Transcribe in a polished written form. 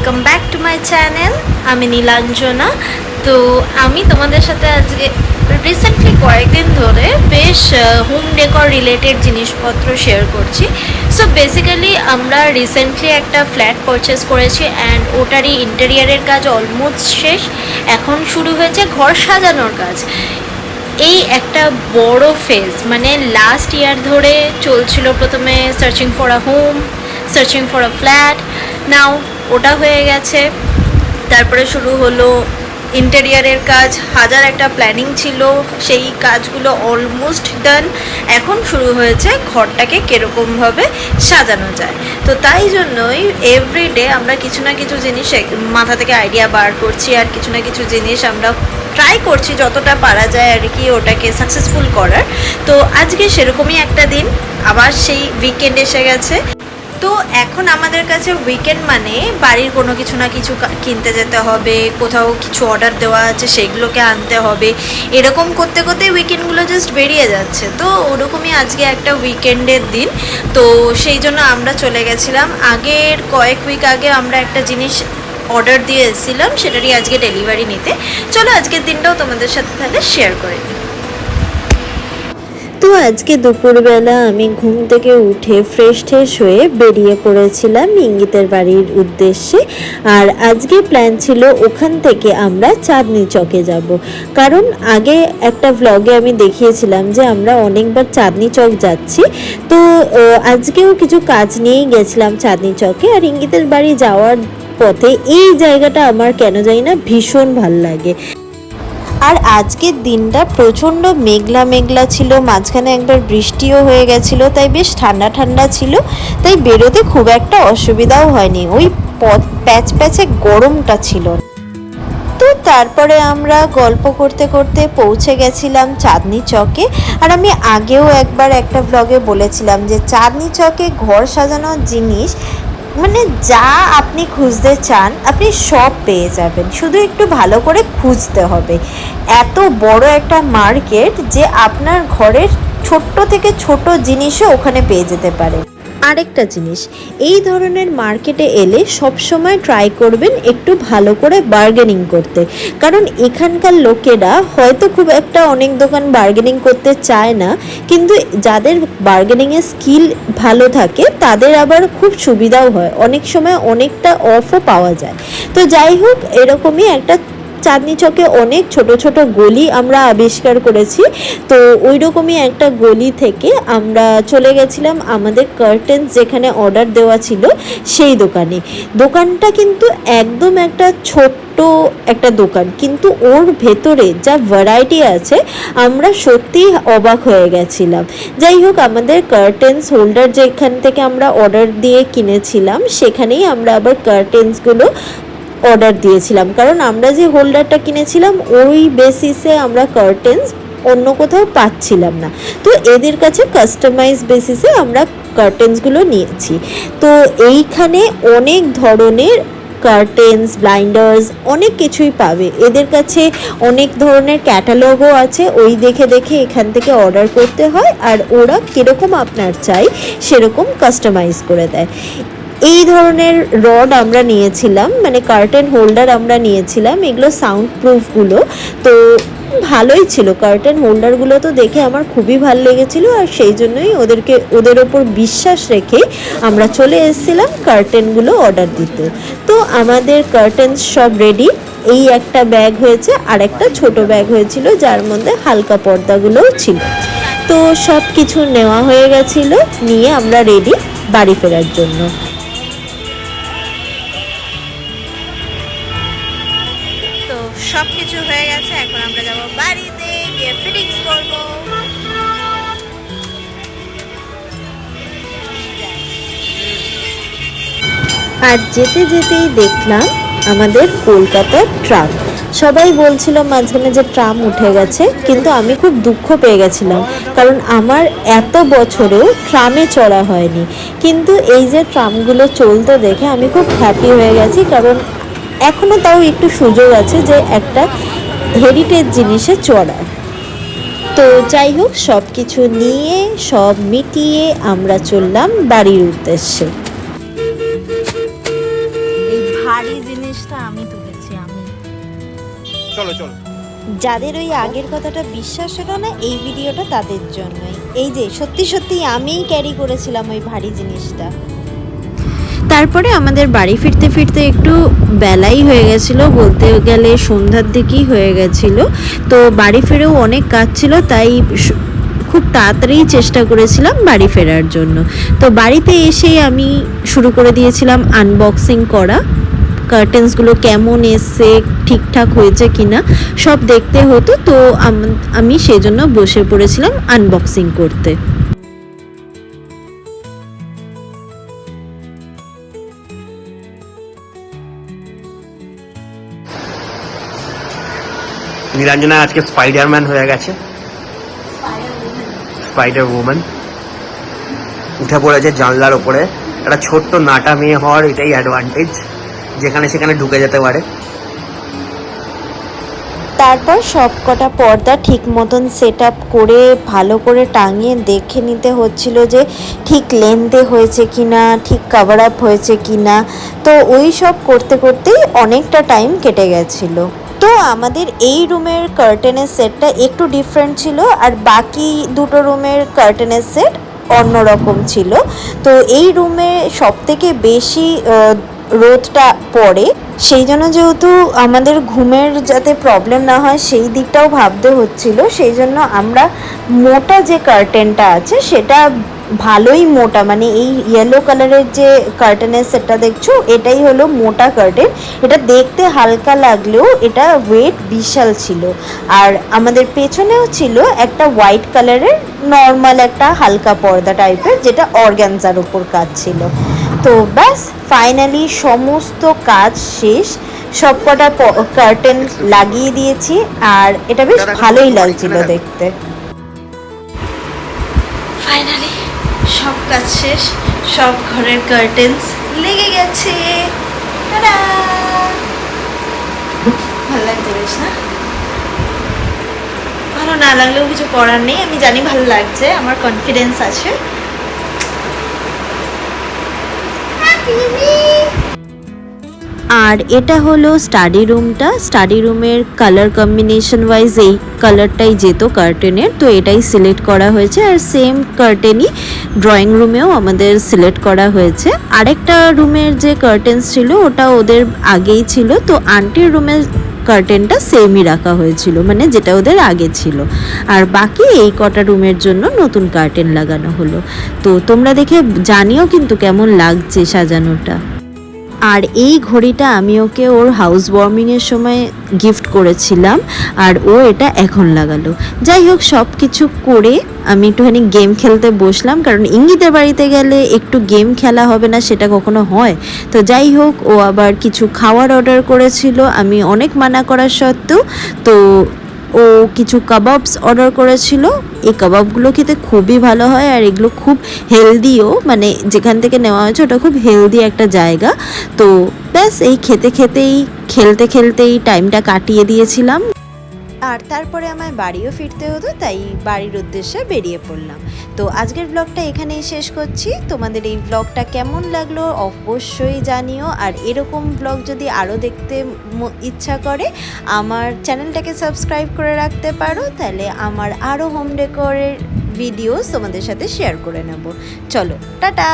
Welcome back to my channel. আমি নীলাঞ্জনা। তো আমি তোমাদের সাথে আজকে রিসেন্টলি কয়েকদিন ধরে বেশ হোম ডেকর রিলেটেড জিনিসপত্র শেয়ার করছি। সো বেসিক্যালি আমরা রিসেন্টলি একটা ফ্ল্যাট পারচেস করেছি অ্যান্ড ওটারই ইন্টেরিয়ারের কাজ অলমোস্ট শেষ। এখন শুরু হয়েছে ঘর সাজানোর কাজ। এই একটা বড় ফেজ, মানে লাস্ট ইয়ার ধরে চলছিল। প্রথমে searching for a home, searching for a flat, now ওটা হয়ে গেছে। তারপরে শুরু হলো ইন্টেরিয়ারের কাজ। হাজার একটা প্ল্যানিং ছিল, সেই কাজগুলো অলমোস্ট ডান। এখন শুরু হয়েছে ঘরটাকে কীরকমভাবে সাজানো যায়। তো তাই জন্যই এভরিডে আমরা কিছু না কিছু জিনিস মাথা থেকে আইডিয়া বার করছি, আর কিছু না কিছু জিনিস আমরা ট্রাই করছি যতটা পারা যায় আর কি ওটাকে সাকসেসফুল করার। তো আজকে সেরকমই একটা দিন, আবার সেই উইকেন্ড এসে গেছে। তো এখন আমাদের কাছে উইকেন্ড মানে বাড়ির কোনো কিছু না কিছু কিনতে যেতে হবে, কোথাও কিছু অর্ডার দেওয়া আছে সেগুলোকে আনতে হবে, এরকম করতে করতে উইকেন্ডগুলো জাস্ট বেরিয়ে যাচ্ছে। তো ওরকমই আজকে একটা উইকেন্ডের দিন। তো সেই জন্য আমরা চলে গেছিলাম। আগের কয়েক উইক আগে আমরা একটা জিনিস অর্ডার দিয়ে এসেছিলাম, সেটারই আজকে ডেলিভারি নিতে। চলো আজকের দিনটাও তোমাদের সাথে তাহলে শেয়ার করে নিই। তো আজকে দুপুরবেলা আমি ঘুম থেকে উঠে ফ্রেশ হয়ে বেরিয়ে পড়েছিলাম ইঙ্গিতের বাড়ির উদ্দেশ্যে। আর আজকে প্ল্যান ছিল ওখান থেকে আমরা চাঁদনি চকে যাব, কারণ আগে একটা ভ্লগে আমি দেখিয়েছিলাম যে আমরা অনেকবার চাঁদনি চক যাচ্ছি। তো আজকেও কিছু কাজ নিয়েই গেছিলাম চাঁদনি চকে। আর ইঙ্গিতের বাড়ি যাওয়ার পথে এই জায়গাটা আমার কেন জানি না ভীষণ ভাল লাগে। আর আজকের দিনটা প্রচণ্ড মেঘলা মেঘলা ছিল, মাঝখানে একবার বৃষ্টিও হয়ে গেছিলো, তাই বেশ ঠান্ডা ঠান্ডা ছিল। তাই বেরোতে খুব একটা অসুবিধাও হয়নি, ওই প্যাচে গরমটা ছিল। তো তারপরে আমরা গল্প করতে করতে পৌঁছে গেছিলাম চাঁদনি চকে। আর আমি আগেও একবার একটা ব্লগে বলেছিলাম যে চাঁদনি চকে ঘর সাজানোর জিনিস মানে যা আপনি খুঁজতে চান আপনি সব পেয়ে যাবেন, শুধু একটু ভালো করে খুঁজতে হবে। এত বড় একটা মার্কেট যে আপনার ঘরের ছোট্ট থেকে ছোট জিনিসও ওখানে পেয়ে যেতে পারে। আরেকটা জিনিস, এই ধরনের মার্কেটে এলে সবসময় ট্রাই করবেন একটু ভালো করে বার্গেনিং করতে, কারণ এখানকার লোকেরা হয়তো খুব একটা অনেক দোকান বার্গেনিং করতে চায় না, কিন্তু যাদের বার্গেনিংয়ের স্কিল ভালো থাকে তাদের আবার খুব সুবিধাও হয়, অনেক সময় অনেকটা অফও পাওয়া যায়। তো যাই হোক, এরকমই একটা চাঁদনি চকে অনেক ছোট ছোট গলি আমরা আবিষ্কার করেছি। তো ওই রকমই একটা গলি থেকে আমরা চলে গেছিলাম আমাদের কার্টেন্স যেখানে অর্ডার দেওয়া ছিল সেই দোকানটা কিন্তু একদম একটা ছোট্ট একটা দোকান, কিন্তু ওর ভেতরে যা ভ্যারাইটি আছে আমরা সত্যি অবাক হয়ে গেছিলাম। যাই হোক, আমাদের কার্টেন্স হোল্ডার যেখান থেকে আমরা অর্ডার দিয়ে কিনেছিলাম সেখানেই আমরা আবার কার্টেন্সগুলো অর্ডার দিয়েছিলাম, কারণ আমরা যে হোল্ডারটা কিনেছিলাম ওই বেসিসে আমরা কার্টেন্স অন্য কোথাও পাচ্ছিলাম না। তো এদের কাছে কাস্টমাইজ বেসিসে আমরা কার্টেন্সগুলো নিয়েছি। তো এইখানে অনেক ধরনের কার্টেন্স, ব্লাইন্ডার্স অনেক কিছুই পাবে। এদের কাছে অনেক ধরনের ক্যাটালগও আছে, ওই দেখে দেখে এখান থেকে অর্ডার করতে হয়, আর ওরা কীরকম আপনার চাই সেরকম কাস্টমাইজ করে দেয়। এই ধরনের রড আমরা নিয়েছিলাম, মানে কার্টেন হোল্ডার আমরা নিয়েছিলাম, এগুলো সাউন্ড প্রুফগুলো। তো ভালোই ছিল কার্টেন হোল্ডারগুলো, তো দেখে আমার খুবই ভালো লেগেছিলো। আর সেই জন্যই ওদের ওপর বিশ্বাস রেখে আমরা চলে এসেছিলাম কার্টেনগুলো অর্ডার দিতে। তো আমাদের কার্টেন সব রেডি। এই একটা ব্যাগ হয়েছে, আর একটা ছোট ব্যাগ হয়েছিল যার মধ্যে হালকা পর্দাগুলোও ছিল। তো সব কিছু নেওয়া হয়ে গেছিলো, নিয়ে আমরা রেডি বাড়ি ফেরার জন্য। সব কিছু হয়ে গেছে, এখন আমরা যাব বাড়িতে গিয়ে ফিটিংস করব। আর যেতে যেতেই দেখলাম আমাদের কলকাতার ট্রাম। সবাই বলছিল মাঝখানে যে ট্রাম উঠে গেছে, কিন্তু আমি খুব দুঃখ পেয়ে গেছিলাম, কারণ আমার এত বছরেও ট্রামে চড়া হয়নি। কিন্তু এই যে ট্রামগুলো চলতে দেখে আমি খুব হ্যাপি হয়ে গেছি, কারণ এখনও তাও একটু সুযোগ আছে যে একটা হেরিটেজ জিনিসে চড়ার। তো যাই হোক, সব কিছু নিয়ে সব মিটিয়ে আমরা চললাম বাড়ির উদ্দেশ্যে। এই ভারী চলো চলো। যাদের ওই আগের কথাটা বিশ্বাস হলো না, এই ভিডিওটা তাদের জন্যই। এই যে সত্যি সত্যি আমিই ক্যারি করেছিলাম ওই ভারী জিনিসটা। তারপরে আমাদের বাড়ি ফিরতে ফিরতে একটু বেলাই হয়ে গেছিলো, বলতে গেলে সন্ধ্যার দিকেই হয়ে গেছিলো। তো বাড়ি ফিরেও অনেক কাজ ছিল, তাই খুব তাড়াতাড়ি চেষ্টা করেছিলাম বাড়ি ফেরার জন্য। তো বাড়িতে এসেই আমি শুরু করে দিয়েছিলাম আনবক্সিং করা। কার্টেন্সগুলো কেমন এসছে, ঠিকঠাক হয়েছে কিনা সব দেখতে হতো। তো আমি সেই জন্য বসে পড়েছিলাম আনবক্সিং করতে। নীলাঞ্জনা আজকে স্পাইডারম্যান হয়ে গেছে, স্পাইডার ওম্যান। উঠে পড়েছে জানলার ওপরে। একটা ছোট্ট নাটা মেয়ে হওয়ার এটাই অ্যাডভান্টেজ, যেখানে সেখানে ঢুকে যেতে পারে। তারপর সব কটা পর্দা ঠিক মতন সেট আপ করে ভালো করে টাঙিয়ে দেখে নিতে হচ্ছিল যে ঠিক লেন্থে হয়েছে কিনা, ঠিক কভার আপ হয়েছে কিনা। তো ওই সব করতে করতেই অনেকটা টাইম কেটে গেছিলো। তো আমাদের এই রুমের কার্টেনের সেটটা একটু ডিফারেন্ট ছিল, আর বাকি দুটো রুমের কার্টেনের সেট অন্যরকম ছিল। তো এই রুমে সবথেকে বেশি রোদটা পড়ে, সেই জন্য যেহেতু আমাদের ঘুমের যাতে প্রবলেম না হয় সেই দিকটাও ভাবতে হচ্ছিল। সেই জন্য আমরা মোটা যে কার্টেনটা আছে সেটা ভালোই মোটা, মানে এই ইয়েলো কালারের যে কার্টেনের সেটটা দেখছো এটাই হলো মোটা কার্টেন। এটা দেখতে হালকা লাগলেও এটা ওয়েট বিশাল ছিল। আর আমাদের পেছনেও ছিল একটা হোয়াইট কালারের নর্মাল একটা হালকা পর্দা টাইপের, যেটা অর্গানজার উপর কাজ ছিল। তো ব্যাস ফাইনালি সমস্ত কাজ শেষ, সব কটা কার্টেন লাগিয়ে দিয়েছি, আর এটা বেশ ভালোই লাগছিল দেখতে। ফাইনালি সব কাজ শেষ, সব ঘরের কার্টেন্স লেগে গেছে। টাডা! ভালো লাগছে বেশ না? ভালো না লাগলেও কিছু করার নেই, আমি জানি ভালো লাগছে, আমার কনফিডেন্স আছে। আর এটা হলো স্টাডি রুমটা। স্টাডি রুমের কালার কম্বিনেশন ওয়াইজ এই কালারটাই যেত কার্টেনের, তো এটাই সিলেক্ট করা হয়েছে। আর সেম কার্টেনই ড্রয়িং রুমেও আমাদের সিলেক্ট করা হয়েছে। আরেকটা রুমের যে কার্টেন্স ছিল ওটা ওদের আগেই ছিল, তো আন্টির রুমের কার্টেনটা সেমই রাখা হয়েছিল, মানে যেটা ওদের আগে ছিল। আর বাকি এই কটা রুমের জন্য নতুন কার্টেন লাগানো হলো। তো তোমরা দেখে জানিও কিন্তু কেমন লাগছে সাজানোটা। আর এই ঘড়িটা আমি ওকে ওর হাউস ওয়ার্মিংয়ের সময় গিফট করেছিলাম, আর ও এটা এখন লাগালো। যাই হোক, সব কিছু করে আমি একটুখানি গেম খেলতে বসলাম, কারণ ইঙ্গিতের বাড়িতে গেলে একটু গেম খেলা হবে না সেটা কখনো হয়। তো যাই হোক, ও আবার কিছু খাওয়ার অর্ডার করেছিল, আমি অনেক মানা করার সত্ত্বেও। তো ও কিছু কাবাবস অর্ডার করেছিল। এই কাবাবগুলো খেতে খুবই ভালো হয়, আর এগুলো খুব হেলদিও, মানে যেখান থেকে নেওয়া হয়েছে ওটা খুব হেলদি একটা জায়গা। তো ব্যাস এই খেতে খেতেই খেলতে খেলতেই টাইমটা কাটিয়ে দিয়েছিলাম। আর তারপরে আমার বাড়িও ফিরতে হতো, তাই বাড়ির উদ্দেশ্যে বেরিয়ে পড়লাম। তো আজকের ব্লগটা এখানেই শেষ করছি। তোমাদের এই ব্লগটা কেমন লাগলো অবশ্যই জানিও। আর এরকম ব্লগ যদি আরও দেখতে ইচ্ছা করে আমার চ্যানেলটাকে সাবস্ক্রাইব করে রাখতে পারো, তাহলে আমার আরও হোম ডেকোরের ভিডিওস তোমাদের সাথে শেয়ার করে নেব। চলো, টাটা।